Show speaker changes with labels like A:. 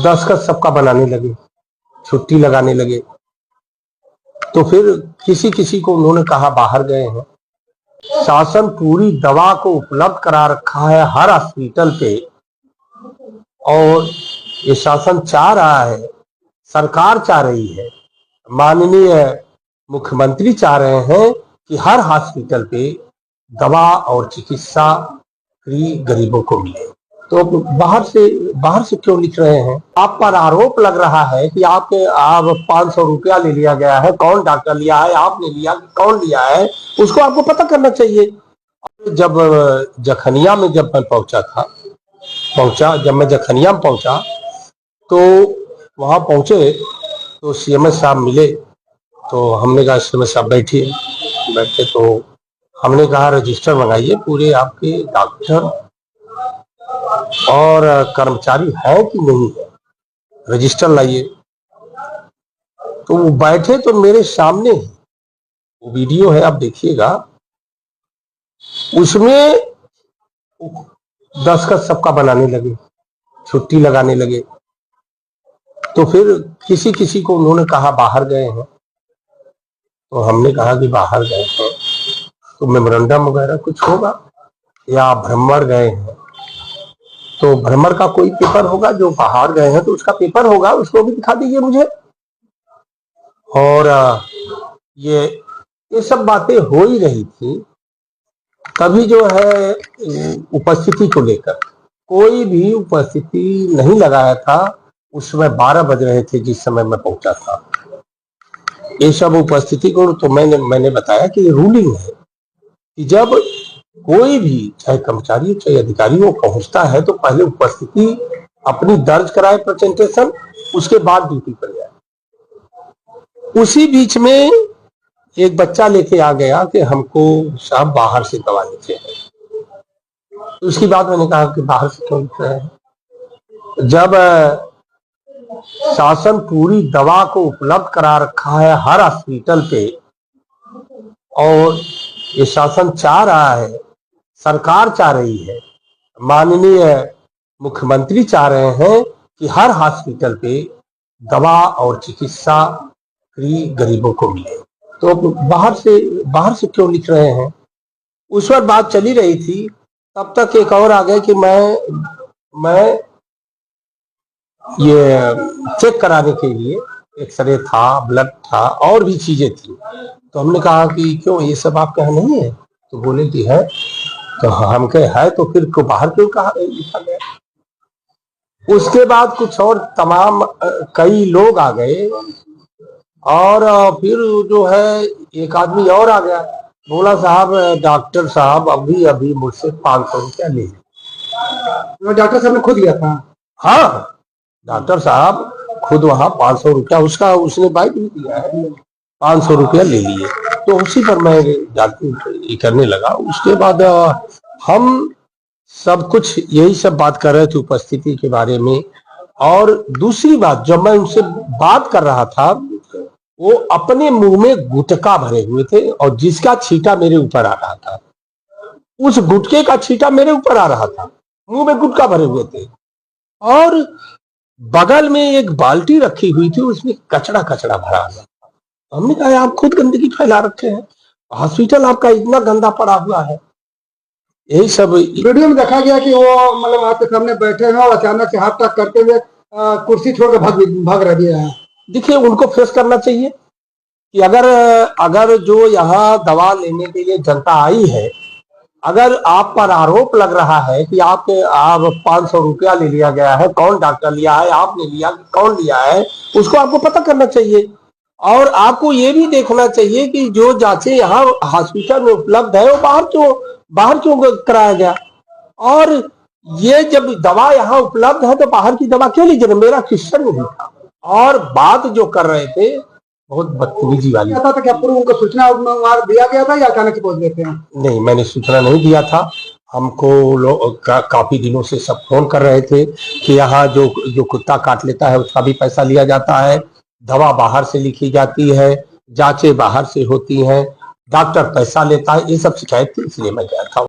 A: दस्तखत सबका बनाने लगे, छुट्टी लगाने लगे। तो फिर किसी किसी को उन्होंने कहा बाहर गए हैं। शासन पूरी दवा को उपलब्ध करा रखा है हर हॉस्पिटल पे, और ये शासन चाह रहा है, सरकार चाह रही है, माननीय मुख्यमंत्री चाह रहे हैं कि हर हॉस्पिटल पे दवा और चिकित्सा फ्री गरीबों को मिले। तो बाहर से क्यों लिख रहे हैं? आप पर आरोप लग रहा है कि आप 500 रुपया ले लिया गया है। कौन डॉक्टर लिया है? आपने लिया, कौन लिया है? उसको आपको पता करना चाहिए। जब जखनिया में जब मैं जब मैं जखनिया में पहुंचा तो वहां पहुंचे तो सीएमएस साहब मिले। तो हमने कहा सीएमएस साहब बैठे तो हमने कहा रजिस्टर मंगाइए, पूरे आपके डॉक्टर और कर्मचारी है कि नहीं है, रजिस्टर लाइए। तो वो बैठे तो मेरे सामने वो वीडियो है, आप देखिएगा, उसमें दस्तखत सबका बनाने लगे, छुट्टी लगाने लगे। तो फिर किसी किसी को उन्होंने कहा बाहर गए हैं। तो हमने कहा कि बाहर गए हैं तो मेमोरेंडम वगैरह कुछ होगा, या भ्रमण गए हैं तो भ्रमण का कोई पेपर होगा, जो बाहर गए हैं तो उसका पेपर होगा, उसको भी दिखा दीजिए मुझे। और ये सब बातें हो ही रही थी। तभी जो है उपस्थिति को लेकर कोई भी उपस्थिति नहीं लगाया था। उस समय 12 बज रहे थे जिस समय मैं पहुंचा था। ये सब उपस्थिति को तो मैंने बताया कि ये रूलिंग है कि जब कोई भी चाहे कर्मचारी हो चाहे अधिकारी हो पहुंचता है तो पहले उपस्थिति अपनी दर्ज कराए प्रेजेंटेशन, उसके बाद ड्यूटी पर जाए। उसी बीच में एक बच्चा लेके आ गया कि हमको साहब बाहर से दवा लिखे हैं। तो उसकी बात मैंने कहा कि बाहर से क्यों लिख रहे हैं? जब शासन पूरी दवा को उपलब्ध करा रखा है हर हॉस्पिटल पे, और ये शासन चाह रहा है, सरकार चाह रही है, माननीय मुख्यमंत्री चाह रहे हैं कि हर हॉस्पिटल पे दवा और चिकित्सा फ्री गरीबों को मिले। तो बाहर से क्यों लिख रहे हैं? उस वक्त बात चली रही थी, तब तक एक और आ गया कि मैं ये चेक कराने के लिए एक्सरे था, ब्लड था, और भी चीजें थी। तो हमने कहा कि क्यों ये सब आपके यहाँ नहीं है? तो बोले कि है। तो हम कहे है तो फिर को बाहर क्यों कहा लिखा गया? उसके बाद कुछ और तमाम कई लोग आ गए, और फिर जो है एक आदमी और आ गया, बोला साहब डॉक्टर साहब अभी मुझसे 500 रुपया ले लिया।
B: डॉक्टर साहब ने खुद लिया था?
A: हाँ, डॉक्टर साहब खुद वहां 500 रुपया उसने बाइक भी दिया है, 500 रुपया ले लिए। तो उसी पर मैं जाती करने लगा। उसके बाद हम सब कुछ यही सब बात कर रहे थे उपस्थिति के बारे में। और दूसरी बात, जब मैं उनसे बात कर रहा था वो अपने मुंह में गुटखा भरे हुए थे, और जिसका छींटा मेरे ऊपर आ रहा था, उस गुटके का छींटा मेरे ऊपर आ रहा था, मुंह में गुटखा भरे हुए थे। और बगल में एक बाल्टी रखी हुई थी, उसमें कचड़ा भरा हुआ था। हमने कहा आप खुद गंदगी फैला रखे हैं, हॉस्पिटल आपका इतना गंदा पड़ा हुआ है। यही सब
B: वीडियो में देखा गया कि वो मतलब आपके सामने बैठे हैं और अचानक से हाथ टक करते हुए कुर्सी छोड़कर भाग रह गया है।
A: देखिए, उनको फेस करना चाहिए कि अगर जो यहाँ दवा लेने के लिए जनता आई है, अगर आप पर आरोप लग रहा है कि आप 500 रुपया ले लिया गया है, कौन डॉक्टर लिया है, आपने लिया, कौन लिया है, उसको आपको पता करना चाहिए। और आपको ये भी देखना चाहिए कि जो जांचें यहाँ हॉस्पिटल में उपलब्ध है वो बाहर क्यों कराया गया। और ये जब दवा यहाँ उपलब्ध है तो बाहर की दवा क्यों लीजिए? मेरा क्वेश्चन नहीं था। और बात जो कर रहे थे बहुत बदतमीजी वाली
B: था। क्या पूर्व उनको सूचना दिया गया था या अचानक से पहुंच गए थे?
A: नहीं, मैंने सूचना नहीं दिया था। हमको लोग काफी दिनों से सब फोन कर रहे थे कि यहाँ जो कुत्ता काट लेता है उसका भी पैसा लिया जाता है, दवा बाहर से लिखी जाती है, जांचें बाहर से होती हैं, डॉक्टर पैसा लेता है। ये सब शिकायत थी, इसलिए मैं गया था।